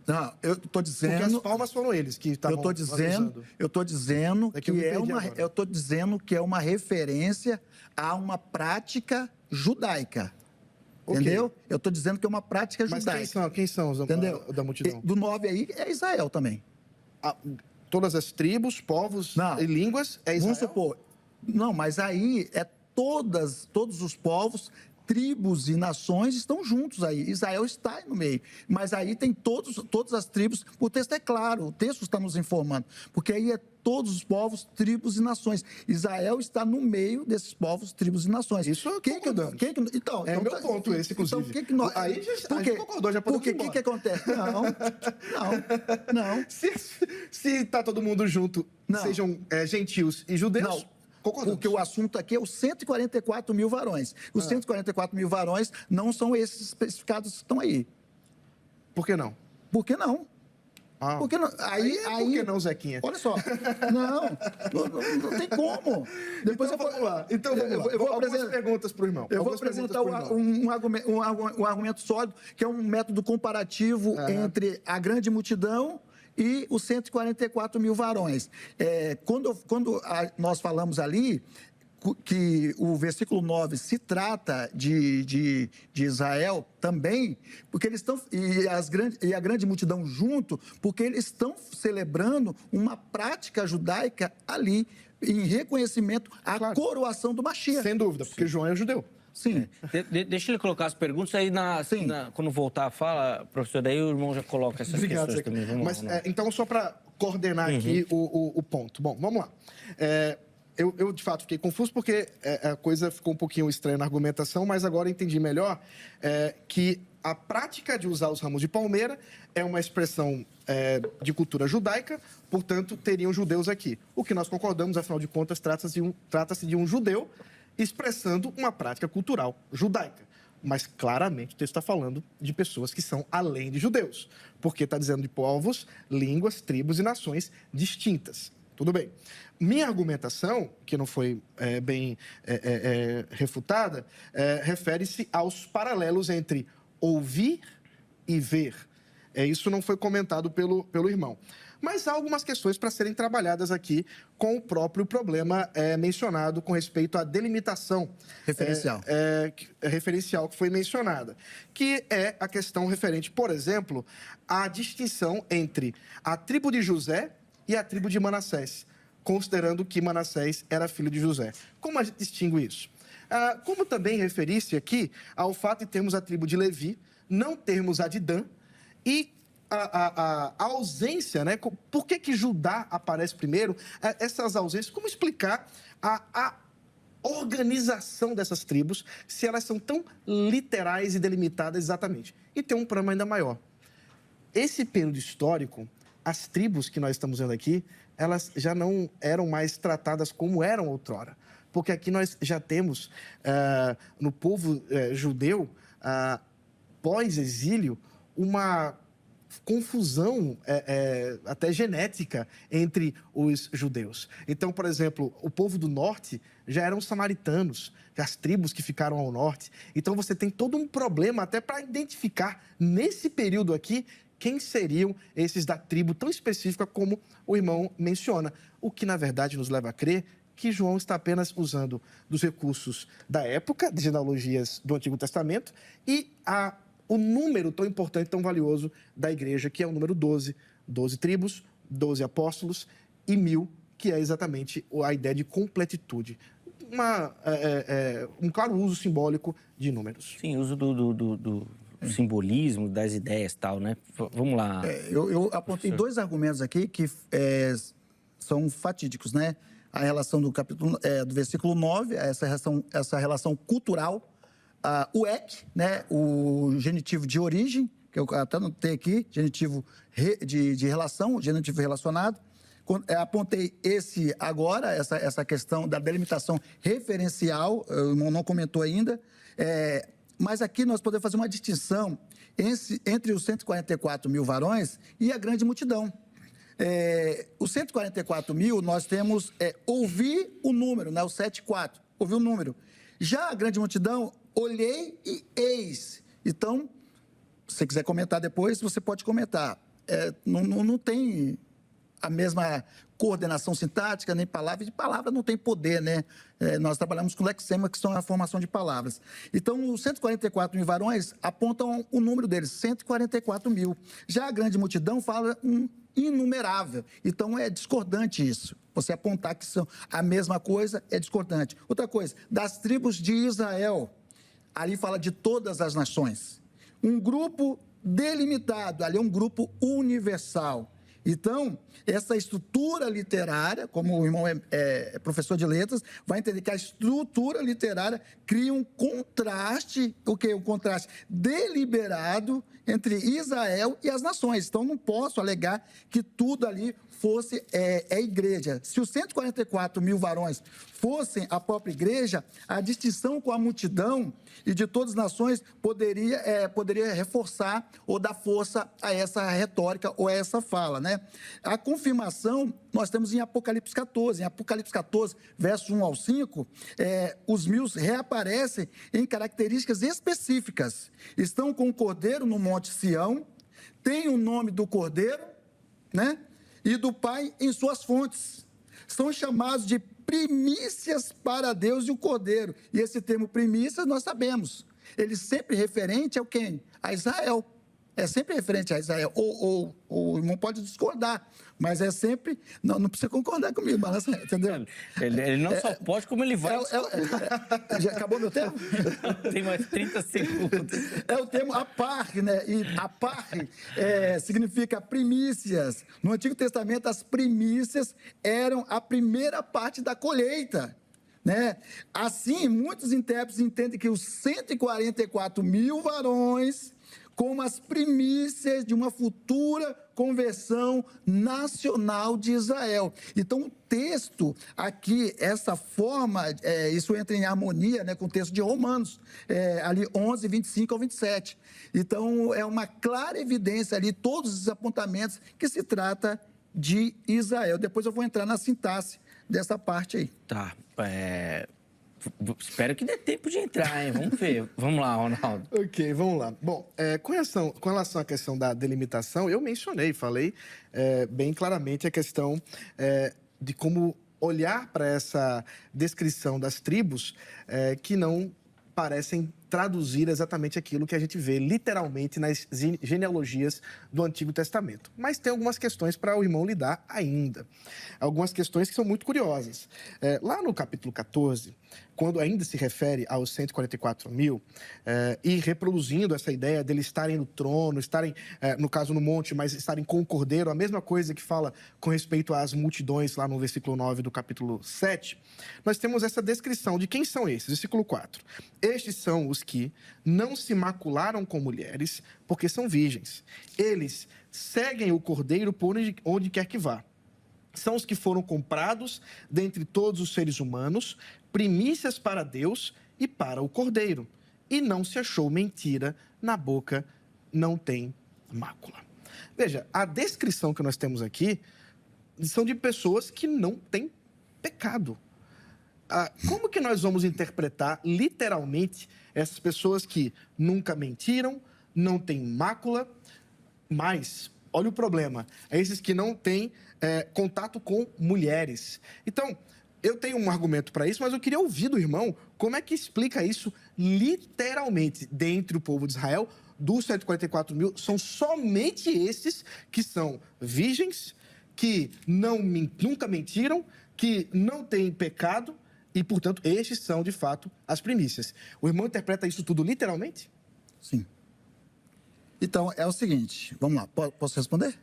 Não, eu estou dizendo... Porque as palmas foram eles que estavam avisando. Eu estou dizendo que é uma referência a uma prática judaica. Entendeu? Okay. Eu estou dizendo que é uma prática judaica. Mas quem são os da multidão? Do 9 aí é Israel também. Todas as tribos, povos e línguas é Israel? Vamos supor. Não, mas aí é todos os povos, tribos e nações estão juntos aí. Israel está aí no meio. Mas aí tem todas as tribos. O texto é claro, o texto está nos informando. Porque aí é todos os povos, tribos e nações. Israel está no meio desses povos, tribos e nações. Isso concordamos. Então, é o meu ponto esse, inclusive. Então, aí a gente concordou, já podemos ir embora. Porque o que acontece? Não. Se está todo mundo junto, sejam gentios e judeus... Não. Porque o assunto aqui é os 144 mil varões. Os 144 mil varões não são esses especificados que estão aí. Por que não? Por que não? Porque não, por que não, Zequinha? Olha só. Não tem como. Depois vamos lá. Então vamos lá. Algumas perguntas para o irmão. Eu vou apresentar um argumento sólido, que é um método comparativo entre a grande multidão e os 144 mil varões. Quando nós falamos ali que o versículo 9 se trata de Israel também, porque eles estão, e a grande multidão junto, porque eles estão celebrando uma prática judaica ali, em reconhecimento à coroação do Mashiach. Sem dúvida, porque João é judeu. Sim. Deixa ele colocar as perguntas, aí quando voltar a fala, professor, daí o irmão já coloca essas questões também. Vamos lá. Então, só para coordenar aqui o ponto. Bom, vamos lá. Eu, de fato, fiquei confuso porque a coisa ficou um pouquinho estranha na argumentação, mas agora entendi melhor que a prática de usar os ramos de palmeira é uma expressão de cultura judaica, portanto, teriam judeus aqui. O que nós concordamos, afinal de contas, trata-se de um judeu expressando uma prática cultural judaica. Mas, claramente, o texto está falando de pessoas que são além de judeus, porque está dizendo de povos, línguas, tribos e nações distintas. Tudo bem. Minha argumentação, que não foi bem refutada, refere-se aos paralelos entre ouvir e ver. Isso não foi comentado pelo irmão. Mas há algumas questões para serem trabalhadas aqui com o próprio problema mencionado com respeito à delimitação referencial que foi mencionada, que é a questão referente, por exemplo, à distinção entre a tribo de José e a tribo de Manassés, considerando que Manassés era filho de José. Como a gente distingue isso? Como também referir-se aqui ao fato de termos a tribo de Levi, não termos a de Dan, e a ausência, né? Por que Judá aparece primeiro? Essas ausências, como explicar a organização dessas tribos, se elas são tão literais e delimitadas exatamente? E tem um problema ainda maior. Esse período histórico, as tribos que nós estamos vendo aqui, elas já não eram mais tratadas como eram outrora. Porque aqui nós já temos, no povo judeu, pós-exílio, uma confusão até genética entre os judeus. Então, por exemplo, o povo do norte já eram samaritanos, as tribos que ficaram ao norte. Então, você tem todo um problema até para identificar, nesse período aqui, quem seriam esses da tribo tão específica como o irmão menciona. O que, na verdade, nos leva a crer que João está apenas usando dos recursos da época, de genealogias do Antigo Testamento, e o número tão importante, tão valioso da igreja, que é o número 12. 12 tribos, 12 apóstolos e 1000, que é exatamente a ideia de completitude. Um claro uso simbólico de números. Sim, uso do simbolismo, das ideias e tal, né? Vamos lá. Eu apontei dois argumentos aqui que são fatídicos, né? A relação do capítulo, do versículo 9, essa relação cultural, o ek, né, o genitivo de origem, que eu até anotei aqui, genitivo de relação, genitivo relacionado. Apontei essa questão da delimitação referencial, o irmão não comentou ainda, mas aqui nós podemos fazer uma distinção entre os 144 mil varões e a grande multidão. Os 144 mil, nós temos ouvir o número, né, o 7,4, ouvir o número. Já a grande multidão, olhei e eis. Então, se você quiser comentar depois, você pode comentar. Não tem a mesma coordenação sintática, nem palavra. De palavra não tem poder, né? Nós trabalhamos com lexema, que são a formação de palavras. Então, os 144 mil varões apontam o número deles, 144 mil. Já a grande multidão fala inumerável. Então, é discordante isso. Você apontar que são a mesma coisa é discordante. Outra coisa, das tribos de Israel, ali fala de todas as nações. Um grupo delimitado, ali é um grupo universal. Então, essa estrutura literária, como o irmão é professor de letras, vai entender que a estrutura literária cria um contraste, um contraste deliberado entre Israel e as nações. Então, não posso alegar que tudo ali fosse igreja. Se os 144 mil varões fossem a própria igreja, a distinção com a multidão e de todas as nações poderia reforçar ou dar força a essa retórica ou a essa fala, né? A confirmação nós temos em Apocalipse 14. Em Apocalipse 14, versos 1 ao 5, os mil reaparecem em características específicas. Estão com o Cordeiro no Monte Sião, tem o nome do Cordeiro, né? E do Pai em suas fontes. São chamados de primícias para Deus e o Cordeiro. E esse termo primícias nós sabemos. Ele sempre referente a quem? A Israel. É sempre referente a Israel. Ou o irmão pode discordar, mas é sempre... Não precisa concordar comigo, mas, entendeu? Ele não só pode, como ele vai... Já acabou meu tempo? Tem mais 30 segundos. É o termo apar, né? E apar significa primícias. No Antigo Testamento, as primícias eram a primeira parte da colheita, né? Assim, muitos intérpretes entendem que os 144 mil varões como as primícias de uma futura conversão nacional de Israel. Então, o texto aqui, essa forma, isso entra em harmonia, né, com o texto de Romanos, ali 11, 25 ao 27. Então, é uma clara evidência ali, todos os apontamentos, que se trata de Israel. Depois eu vou entrar na sintaxe dessa parte aí. Tá. Espero que dê tempo de entrar, hein? Vamos ver. Vamos lá, Ronaldo. Ok, vamos lá. Bom, com relação à questão da delimitação, eu falei bem claramente a questão de como olhar para essa descrição das tribos que não parecem traduzir exatamente aquilo que a gente vê literalmente nas genealogias do Antigo Testamento. Mas tem algumas questões para o irmão lidar ainda. Algumas questões que são muito curiosas. Lá no capítulo 14, quando ainda se refere aos 144 mil, e reproduzindo essa ideia deles estarem no trono, estarem, no caso, no monte, mas estarem com o cordeiro, a mesma coisa que fala com respeito às multidões, lá no versículo 9 do capítulo 7, nós temos essa descrição de quem são esses. Versículo 4. Estes são os que não se macularam com mulheres, porque são virgens. Eles seguem o cordeiro por onde quer que vá. São os que foram comprados dentre todos os seres humanos, primícias para Deus e para o cordeiro. E não se achou mentira, na boca não tem mácula. Veja, a descrição que nós temos aqui são de pessoas que não têm pecado. Como que nós vamos interpretar literalmente essas pessoas que nunca mentiram, não têm mácula, mas, olha o problema, é esses que não têm contato com mulheres. Então, eu tenho um argumento para isso, mas eu queria ouvir do irmão como é que explica isso literalmente dentre o povo de Israel. Dos 144 mil, são somente esses que são virgens, que nunca mentiram, que não têm pecado, e, portanto, estes são, de fato, as primícias. O irmão interpreta isso tudo literalmente? Sim. Então, é o seguinte, vamos lá, posso responder?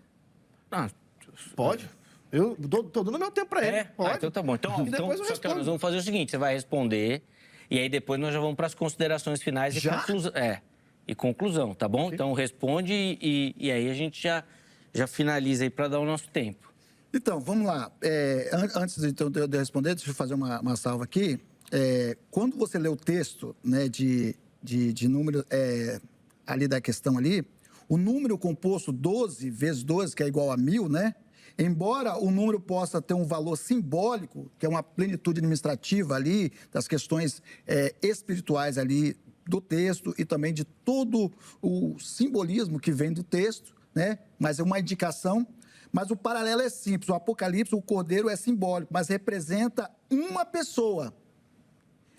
Pode. Eu estou dando meu tempo para ele. Pode. Então tá bom. Então, depois eu só que respondo. nós vamos fazer o seguinte, você vai responder, e aí depois nós já vamos para as considerações finais e conclusão. E conclusão, tá bom? Sim. Então, responde e aí a gente já finaliza aí para dar o nosso tempo. Então, vamos lá. Antes de eu responder, deixa eu fazer uma salva aqui. Quando você lê o texto, né, de número ali da questão ali, o número composto 12 vezes 12, que é igual a 1000, né? Embora o número possa ter um valor simbólico, que é uma plenitude administrativa ali, das questões espirituais ali do texto e também de todo o simbolismo que vem do texto, né? Mas é uma indicação. Mas o paralelo é simples. O Apocalipse, o cordeiro é simbólico, mas representa uma pessoa.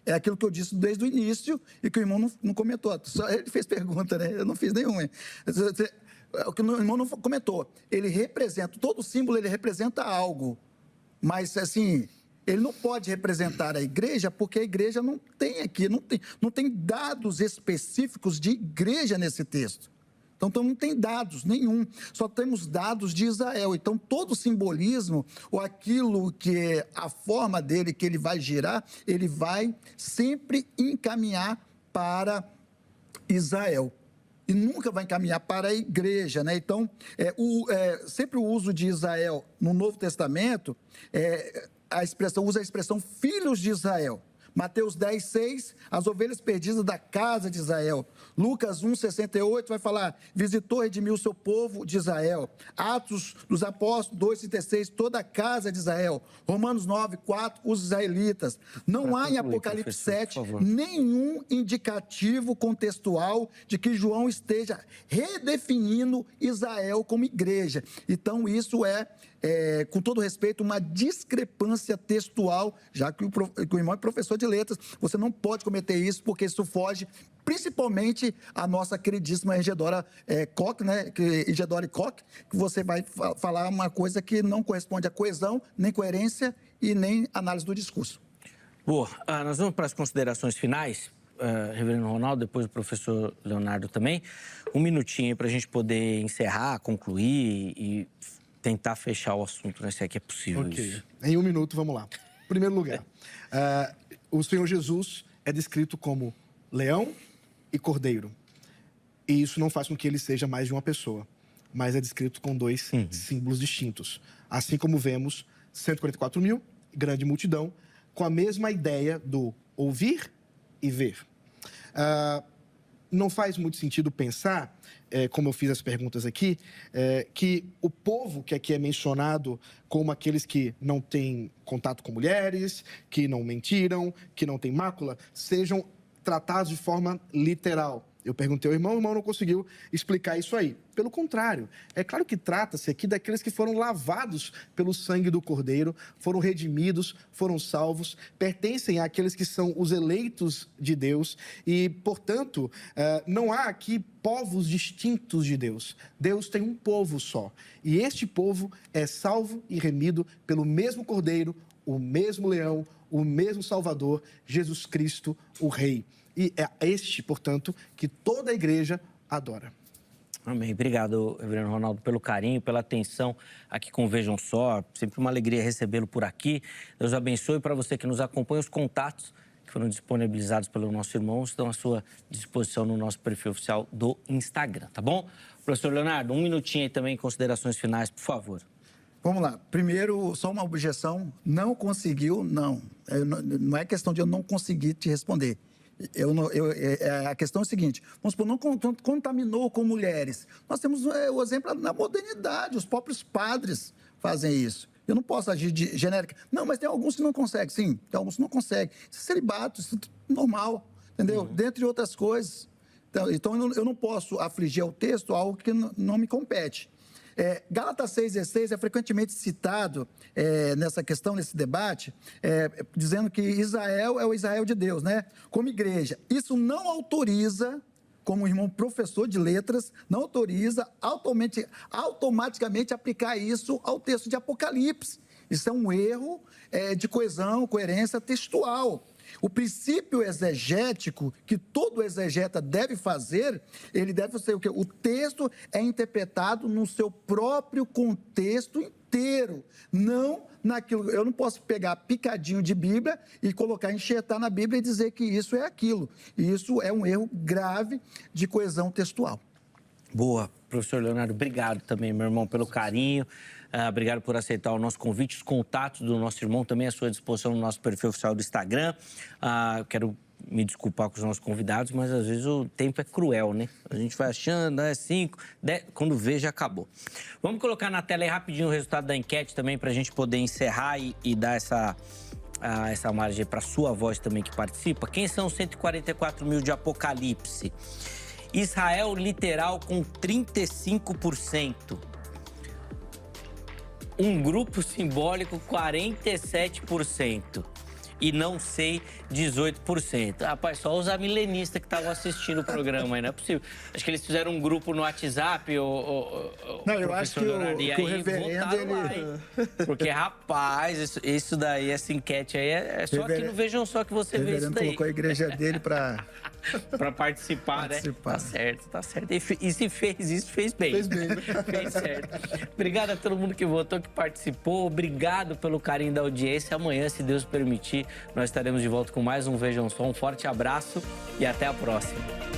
É aquilo que eu disse desde o início e que o irmão não comentou. Só ele fez pergunta, né? Eu não fiz nenhuma. O que o irmão não comentou. Ele representa, todo símbolo ele representa algo. Mas, assim, ele não pode representar a igreja porque a igreja não tem aqui, não tem dados específicos de igreja nesse texto. Então, não tem dados nenhum, só temos dados de Israel. Então, todo o simbolismo, ou aquilo que é a forma dele, que ele vai girar, ele vai sempre encaminhar para Israel. E nunca vai encaminhar para a igreja, né? Então, sempre o uso de Israel no Novo Testamento, usa a expressão filhos de Israel. Mateus 10, 6, as ovelhas perdidas da casa de Israel. Lucas 1, 68 vai falar, visitou e redimiu o seu povo de Israel. Atos dos Apóstolos 2, 36, toda a casa de Israel. Romanos 9, 4, os israelitas. Não há em Apocalipse 7 nenhum indicativo contextual de que João esteja redefinindo Israel como igreja. Então, isso com todo respeito, uma discrepância textual, já que o irmão é professor de letras, você não pode cometer isso, porque isso foge principalmente a nossa queridíssima Igedora Koch, né? Igedora Koch, que você vai falar uma coisa que não corresponde à coesão, nem coerência e nem análise do discurso. Boa. Nós vamos para as considerações finais. Reverendo Ronaldo, depois o professor Leonardo também. Um minutinho para a gente poder encerrar, concluir e tentar fechar o assunto, né? Se é que é possível isso. Em um minuto, vamos lá. Em primeiro lugar, o Senhor Jesus é descrito como leão e cordeiro. E isso não faz com que ele seja mais de uma pessoa, mas é descrito com dois símbolos distintos. Assim como vemos 144 mil, grande multidão, com a mesma ideia do ouvir e ver. não faz muito sentido pensar, como eu fiz as perguntas aqui, que o povo que aqui é mencionado como aqueles que não têm contato com mulheres, que não mentiram, que não têm mácula, sejam tratados de forma literal. Eu perguntei ao irmão, o irmão não conseguiu explicar isso aí. Pelo contrário, é claro que trata-se aqui daqueles que foram lavados pelo sangue do Cordeiro, foram redimidos, foram salvos, pertencem àqueles que são os eleitos de Deus e, portanto, não há aqui povos distintos de Deus. Deus tem um povo só e este povo é salvo e remido pelo mesmo Cordeiro, o mesmo Leão, o mesmo Salvador, Jesus Cristo, o Rei. E é este, portanto, que toda a igreja adora. Amém. Obrigado, Reverendo Ronaldo, pelo carinho, pela atenção aqui com o Vejam Só. Sempre uma alegria recebê-lo por aqui. Deus abençoe. Para você que nos acompanha, os contatos que foram disponibilizados pelo nosso irmão estão à sua disposição no nosso perfil oficial do Instagram, tá bom? Professor Leonardo, um minutinho aí também, considerações finais, por favor. Vamos lá. Primeiro, só uma objeção. Não conseguiu, não. Não é questão de eu não conseguir te responder. A questão é a seguinte, vamos supor, não contaminou com mulheres. Nós temos o exemplo na modernidade, os próprios padres fazem isso. Eu não posso agir de genérica. Não, mas tem alguns que não conseguem. Sim, tem alguns que não conseguem. Isso é celibato, isso é normal, entendeu? Dentre outras coisas. Então eu não posso afligir ao texto algo que não me compete. Gálatas 6,16 é frequentemente citado nessa questão, nesse debate, dizendo que Israel é o Israel de Deus, né? Como igreja. Isso não autoriza, como irmão professor de letras, não autoriza automaticamente aplicar isso ao texto de Apocalipse. Isso é um erro de coesão, coerência textual. O princípio exegético que todo exegeta deve fazer, ele deve ser o quê? O texto é interpretado no seu próprio contexto inteiro, não naquilo. Eu não posso pegar picadinho de Bíblia e colocar, enxertar na Bíblia e dizer que isso é aquilo. E isso é um erro grave de coesão textual. Boa. Professor Leonardo, obrigado também, meu irmão, pelo carinho. Obrigado por aceitar o nosso convite. Os contatos do nosso irmão também à sua disposição no nosso perfil oficial do Instagram. Quero me desculpar com os nossos convidados, mas às vezes o tempo é cruel, né? A gente vai achando, 5, 10, quando vê já acabou. Vamos colocar na tela aí rapidinho o resultado da enquete também para a gente poder encerrar e dar essa margem para a sua voz também que participa. Quem são os 144 mil de Apocalipse? Israel literal com 35%. Um grupo simbólico 47%. E não sei 18%. Rapaz, só os amilenistas que estavam assistindo o programa aí, não é possível. Acho que eles fizeram um grupo no WhatsApp, Não, eu acho que o reverendo, ele... lá, porque, rapaz, isso daí, essa enquete aí, é só que não Vejam Só que você vê isso daí. Colocou a igreja dele para participar, né? Tá certo, tá certo. E se fez isso, fez bem. Fez bem. Fez certo. Obrigado a todo mundo que votou, que participou. Obrigado pelo carinho da audiência. Amanhã, se Deus permitir, nós estaremos de volta com mais um Vejam Só. Um forte abraço e até a próxima.